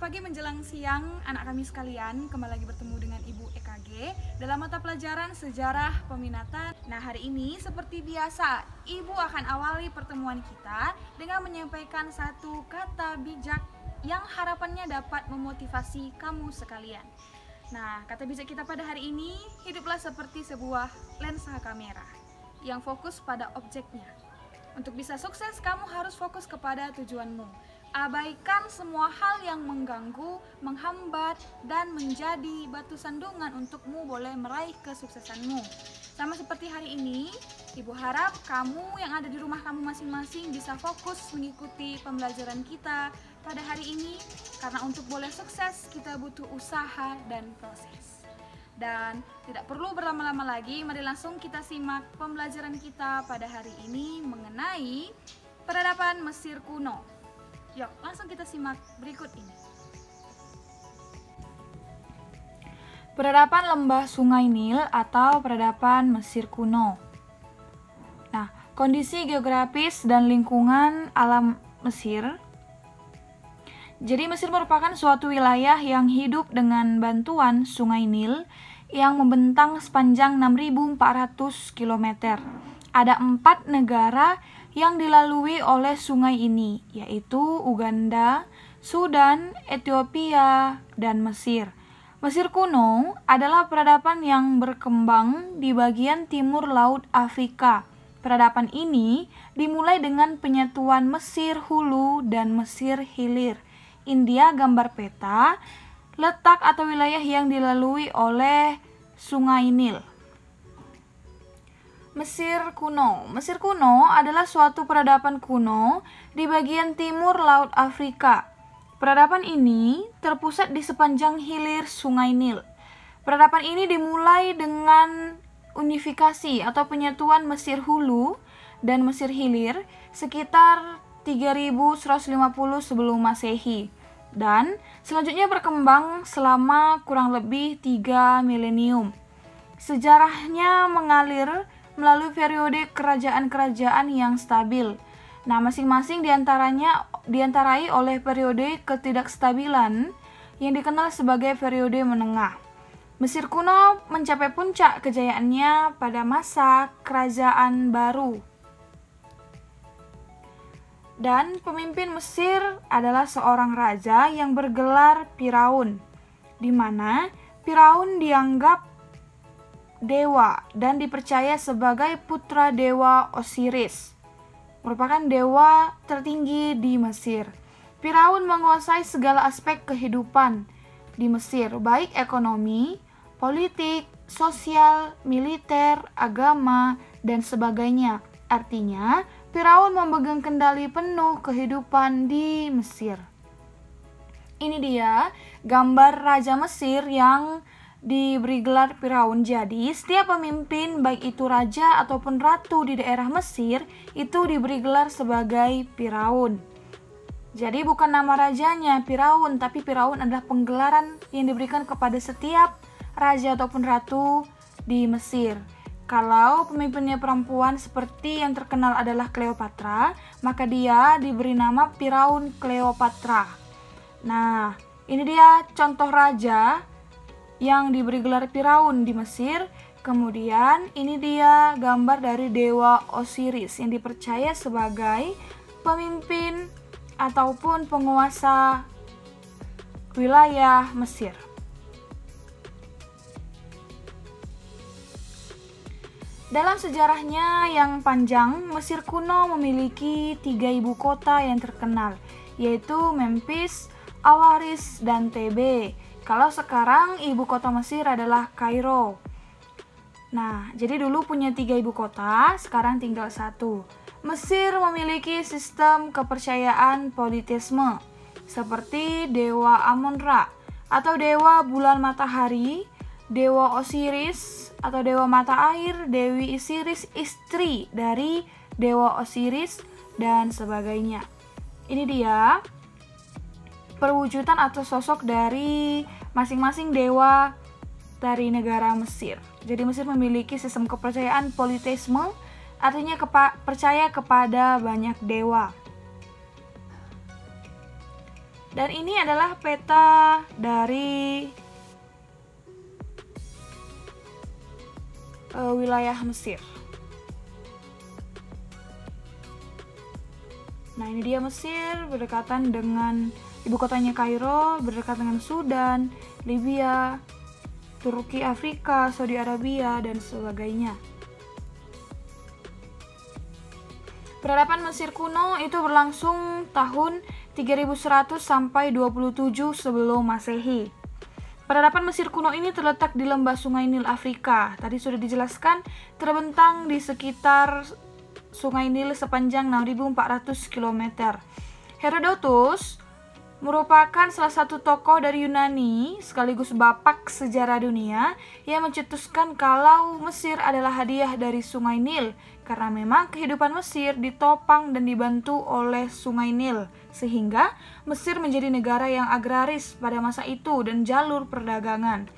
pagi menjelang siang, anak kami sekalian, kembali lagi bertemu dengan Ibu EKG dalam mata pelajaran Sejarah Peminatan. Nah, hari ini seperti biasa, Ibu akan awali pertemuan kita dengan menyampaikan satu kata bijak yang harapannya dapat memotivasi kamu sekalian. Nah, kata bijak kita pada hari ini, hiduplah seperti sebuah lensa kamera yang fokus pada objeknya. Untuk bisa sukses, kamu harus fokus kepada tujuanmu. Abaikan semua hal yang mengganggu, menghambat, dan menjadi batu sandungan untukmu boleh meraih kesuksesanmu. Sama seperti hari ini, Ibu harap kamu yang ada di rumah kamu masing-masing bisa fokus mengikuti pembelajaran kita pada hari ini, karena untuk boleh sukses kita butuh usaha dan proses. Dan tidak perlu berlama-lama lagi, mari langsung kita simak pembelajaran kita pada hari ini mengenai peradaban Mesir kuno. Yuk, langsung kita simak berikut ini. Peradaban lembah Sungai Nil atau peradaban Mesir kuno. Nah, kondisi geografis dan lingkungan alam Mesir. Jadi Mesir merupakan suatu wilayah yang hidup dengan bantuan Sungai Nil yang membentang sepanjang 6.400 km. Ada 4 negara yang dilalui oleh sungai ini, yaitu Uganda, Sudan, Ethiopia, dan Mesir. Mesir kuno adalah peradaban yang berkembang di bagian timur Laut Afrika. Peradaban ini dimulai dengan penyatuan Mesir Hulu dan Mesir Hilir. India gambar peta, letak atau wilayah yang dilalui oleh Sungai Nil. Mesir kuno. Mesir kuno adalah suatu peradaban kuno di bagian timur Laut Afrika. Peradaban ini terpusat di sepanjang hilir Sungai Nil. Peradaban ini dimulai dengan unifikasi atau penyatuan Mesir Hulu dan Mesir Hilir sekitar 3150 sebelum Masehi, dan selanjutnya berkembang selama kurang lebih 3 milenium. Sejarahnya mengalir melalui periode kerajaan-kerajaan yang stabil. Nah, masing-masing diantarai oleh periode ketidakstabilan yang dikenal sebagai periode menengah. Mesir kuno mencapai puncak kejayaannya pada masa Kerajaan Baru. Dan pemimpin Mesir adalah seorang raja yang bergelar Firaun, di mana Firaun dianggap dewa dan dipercaya sebagai putra dewa Osiris, merupakan dewa tertinggi di Mesir. Firaun menguasai segala aspek kehidupan di Mesir, baik ekonomi, politik, sosial, militer, agama, dan sebagainya. Artinya, Firaun memegang kendali penuh kehidupan di Mesir. Ini dia gambar Raja Mesir yang diberi gelar Firaun. Jadi setiap pemimpin, baik itu raja ataupun ratu di daerah Mesir, itu diberi gelar sebagai Firaun. Jadi bukan nama rajanya Firaun, tapi Firaun adalah penggelaran yang diberikan kepada setiap raja ataupun ratu di Mesir. Kalau pemimpinnya perempuan seperti yang terkenal adalah Cleopatra, maka dia diberi nama Firaun Cleopatra. Nah, ini dia contoh raja yang diberi gelar Firaun di Mesir. Kemudian ini dia gambar dari dewa Osiris yang dipercaya sebagai pemimpin ataupun penguasa wilayah Mesir. Dalam sejarahnya yang panjang, Mesir kuno memiliki 3 ibu kota yang terkenal, yaitu Memphis, Awaris, dan Thebe. Kalau sekarang ibu kota Mesir adalah Kairo. Nah, jadi dulu punya 3 ibu kota, sekarang tinggal 1. Mesir memiliki sistem kepercayaan politisme, seperti dewa Amon-Ra atau dewa bulan matahari, dewa Osiris atau dewa mata air, Dewi Isiris istri dari dewa Osiris, dan sebagainya. Ini dia perwujudan atau sosok dari masing-masing dewa dari negara Mesir. Jadi Mesir memiliki sistem kepercayaan politeisme, artinya percaya kepada banyak dewa. Dan ini adalah peta dari wilayah Mesir. Nah, ini dia Mesir berdekatan dengan ibu kotanya Kairo, berdekatan dengan Sudan, Libya, Turki, Afrika, Saudi Arabia, dan sebagainya. Peradaban Mesir kuno itu berlangsung tahun 3100 sampai 27 sebelum Masehi. Peradaban Mesir kuno ini terletak di lembah Sungai Nil Afrika. Tadi sudah dijelaskan, terbentang di sekitar Sungai Nil sepanjang 6.400 km. Herodotus merupakan salah satu tokoh dari Yunani sekaligus bapak sejarah dunia yang mencetuskan kalau Mesir adalah hadiah dari Sungai Nil karena memang kehidupan Mesir ditopang dan dibantu oleh Sungai Nil sehingga Mesir menjadi negara yang agraris pada masa itu dan jalur perdagangan.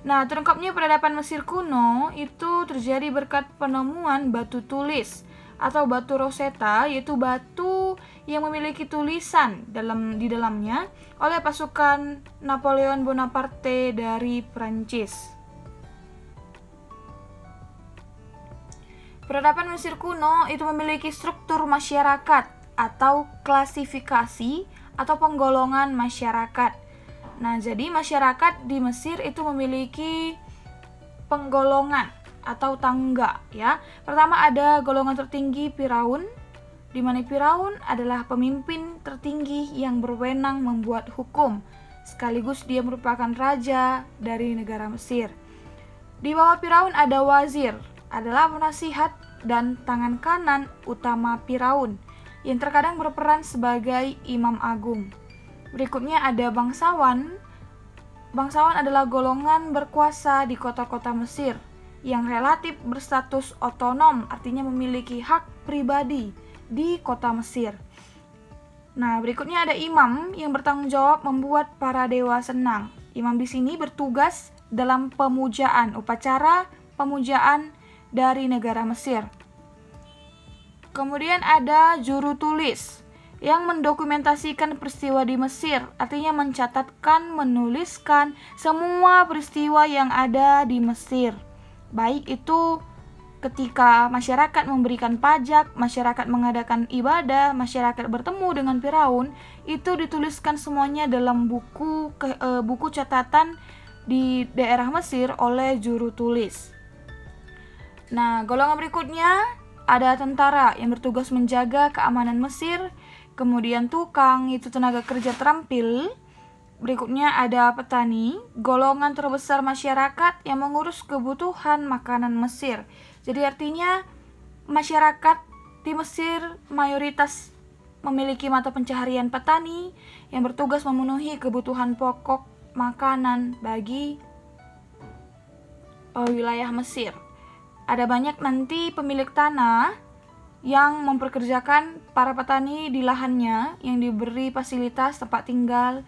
Nah, terungkapnya peradaban Mesir kuno itu terjadi berkat penemuan batu tulis atau batu Rosetta, yaitu batu yang memiliki tulisan di dalamnya oleh pasukan Napoleon Bonaparte dari Prancis. Peradaban Mesir kuno itu memiliki struktur masyarakat atau klasifikasi atau penggolongan masyarakat. Nah, jadi masyarakat di Mesir itu memiliki penggolongan atau tangga ya. Pertama ada golongan tertinggi Firaun, di mana Firaun adalah pemimpin tertinggi yang berwenang membuat hukum, sekaligus dia merupakan raja dari negara Mesir. Di bawah Firaun ada wazir, adalah penasihat dan tangan kanan utama Firaun, yang terkadang berperan sebagai imam agung. Berikutnya ada bangsawan. Bangsawan adalah golongan berkuasa di kota-kota Mesir, yang relatif berstatus otonom, artinya memiliki hak pribadi di kota Mesir. Nah, berikutnya ada imam yang bertanggung jawab membuat para dewa senang. Imam di sini bertugas dalam pemujaan, upacara pemujaan dari negara Mesir. Kemudian ada juru tulis yang mendokumentasikan peristiwa di Mesir, artinya mencatatkan, menuliskan semua peristiwa yang ada di Mesir. Baik itu ketika masyarakat memberikan pajak, masyarakat mengadakan ibadah, masyarakat bertemu dengan Firaun, itu dituliskan semuanya dalam buku catatan di daerah Mesir oleh juru tulis. Nah, golongan berikutnya ada tentara yang bertugas menjaga keamanan Mesir, kemudian tukang, itu tenaga kerja terampil. Berikutnya ada petani, golongan terbesar masyarakat yang mengurus kebutuhan makanan Mesir. Jadi artinya masyarakat di Mesir mayoritas memiliki mata pencaharian petani yang bertugas memenuhi kebutuhan pokok makanan bagi wilayah Mesir. Ada banyak nanti pemilik tanah yang memperkerjakan para petani di lahannya yang diberi fasilitas tempat tinggal,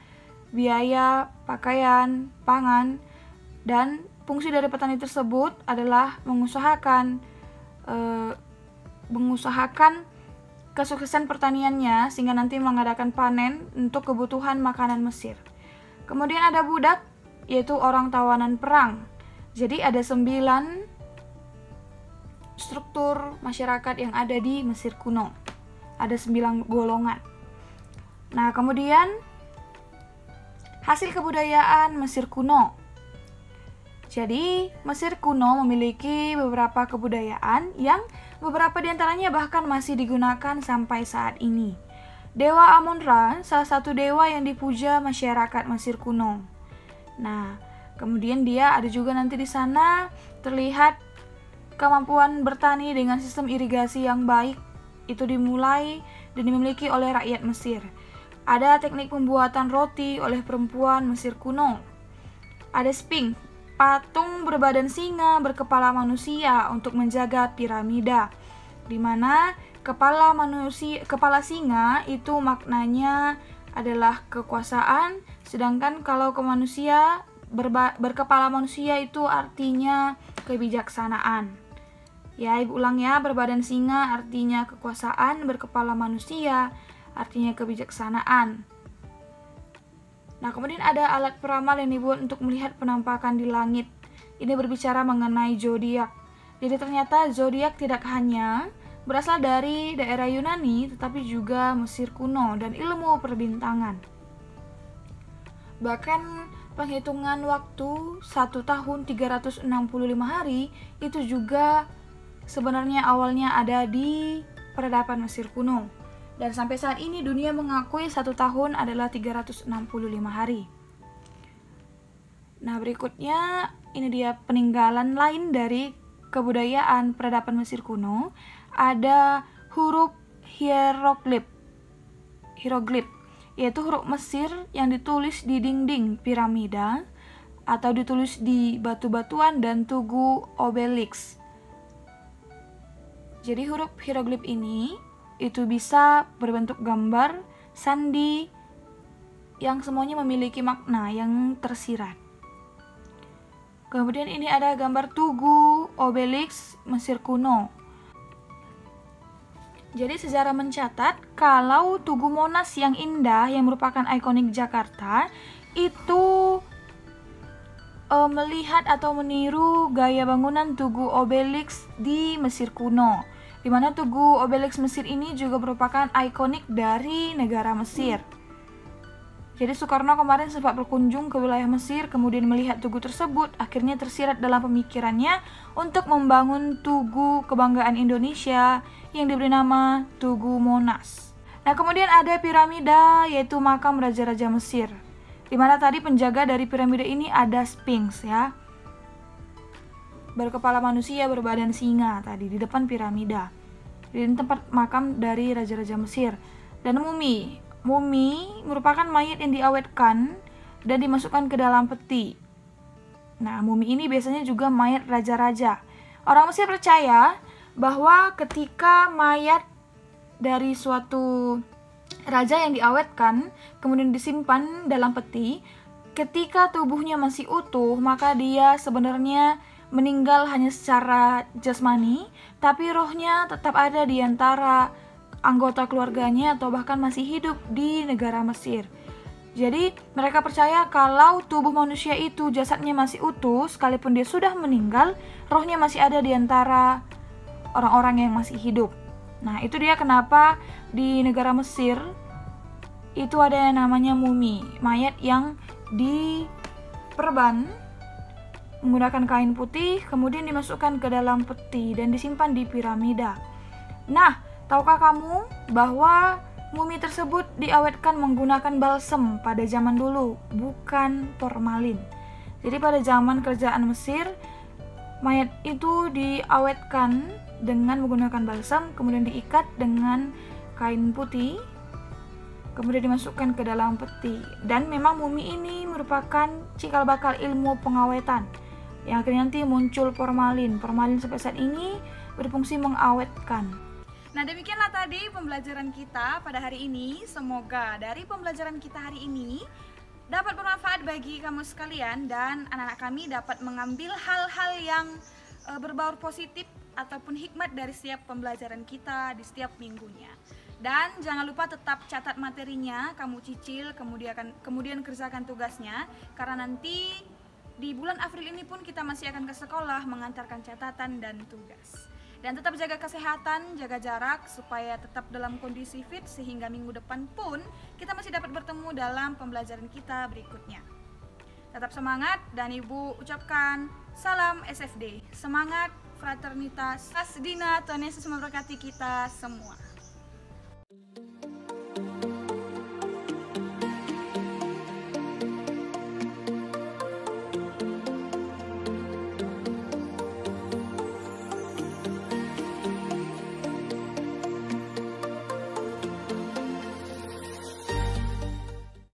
biaya, pakaian, pangan, dan fungsi dari petani tersebut adalah mengusahakan kesuksesan pertaniannya sehingga nanti mengadakan panen untuk kebutuhan makanan Mesir. Kemudian ada budak, yaitu orang tawanan perang. Jadi ada 9 struktur masyarakat yang ada di Mesir kuno. Ada 9 golongan. Nah, kemudian hasil kebudayaan Mesir kuno. Jadi, Mesir kuno memiliki beberapa kebudayaan yang beberapa diantaranya bahkan masih digunakan sampai saat ini. Dewa Amon-Ra, salah satu dewa yang dipuja masyarakat Mesir kuno. Nah, kemudian dia ada juga nanti di sana terlihat kemampuan bertani dengan sistem irigasi yang baik. Itu dimulai dan dimiliki oleh rakyat Mesir. Ada teknik pembuatan roti oleh perempuan Mesir kuno. Ada Sphinx, patung berbadan singa berkepala manusia untuk menjaga piramida, di mana kepala singa itu maknanya adalah kekuasaan, sedangkan kalau berkepala manusia itu artinya kebijaksanaan. Ya, ibu ulang ya, berbadan singa artinya kekuasaan, berkepala manusia artinya kebijaksanaan. Nah, kemudian ada alat peramal yang dibuat untuk melihat penampakan di langit. Ini berbicara mengenai zodiak. Jadi ternyata zodiak tidak hanya berasal dari daerah Yunani, tetapi juga Mesir kuno dan ilmu perbintangan. Bahkan penghitungan waktu 1 tahun 365 hari itu juga sebenarnya awalnya ada di peradaban Mesir kuno. Dan sampai saat ini dunia mengakui 1 tahun adalah 365 hari. Nah, berikutnya ini dia peninggalan lain dari kebudayaan peradaban Mesir kuno. Ada huruf hieroglif, yaitu huruf Mesir yang ditulis di dinding piramida atau ditulis di batu-batuan dan tugu obelisk. Jadi huruf hieroglif ini itu bisa berbentuk gambar, sandi, yang semuanya memiliki makna yang tersirat. Kemudian ini ada gambar tugu obelisk Mesir kuno. Jadi sejarah mencatat kalau Tugu Monas yang indah yang merupakan ikonik Jakarta itu melihat atau meniru gaya bangunan Tugu Obelisk di Mesir kuno, di mana Tugu Obelisk Mesir ini juga merupakan ikonik dari negara Mesir. Jadi Soekarno kemarin sempat berkunjung ke wilayah Mesir, kemudian melihat tugu tersebut, akhirnya tersirat dalam pemikirannya untuk membangun Tugu Kebanggaan Indonesia yang diberi nama Tugu Monas. Nah, kemudian ada piramida, yaitu makam raja-raja Mesir, di mana tadi penjaga dari piramida ini ada Sphinx ya, berkepala manusia berbadan singa tadi di depan piramida. Ini tempat makam dari raja-raja Mesir. Dan mumi merupakan mayat yang diawetkan dan dimasukkan ke dalam peti. Nah, mumi ini biasanya juga mayat raja-raja. Orang Mesir percaya bahwa ketika mayat dari suatu raja yang diawetkan kemudian disimpan dalam peti, ketika tubuhnya masih utuh, maka dia sebenarnya meninggal hanya secara jasmani, tapi rohnya tetap ada di antara anggota keluarganya atau bahkan masih hidup di negara Mesir. Jadi mereka percaya kalau tubuh manusia itu jasadnya masih utuh, sekalipun dia sudah meninggal, rohnya masih ada di antara orang-orang yang masih hidup. Nah, itu dia kenapa di negara Mesir itu ada yang namanya mumi, mayat yang diperban menggunakan kain putih, kemudian dimasukkan ke dalam peti dan disimpan di piramida. Nah, tahukah kamu bahwa mumi tersebut diawetkan menggunakan balsem pada zaman dulu, bukan formalin. Jadi pada zaman kerajaan Mesir, mayat itu diawetkan dengan menggunakan balsam, kemudian diikat dengan kain putih, kemudian dimasukkan ke dalam peti. Dan memang mumi ini merupakan cikal bakal ilmu pengawetan, yang akhirnya nanti muncul formalin. Formalin sampai saat ini berfungsi mengawetkan. Nah, demikianlah tadi pembelajaran kita pada hari ini. Semoga dari pembelajaran kita hari ini dapat bermanfaat bagi kamu sekalian dan anak-anak kami dapat mengambil hal-hal yang berbaur positif ataupun hikmat dari setiap pembelajaran kita di setiap minggunya. Dan jangan lupa tetap catat materinya, kamu cicil, kemudian kerjakan tugasnya, karena nanti di bulan April ini pun kita masih akan ke sekolah mengantarkan catatan dan tugas. Dan tetap jaga kesehatan, jaga jarak supaya tetap dalam kondisi fit sehingga minggu depan pun kita masih dapat bertemu dalam pembelajaran kita berikutnya. Tetap semangat dan Ibu ucapkan salam SFD. Semangat, fraternitas, Dina, Tuhan Yesus memberkati kita semua.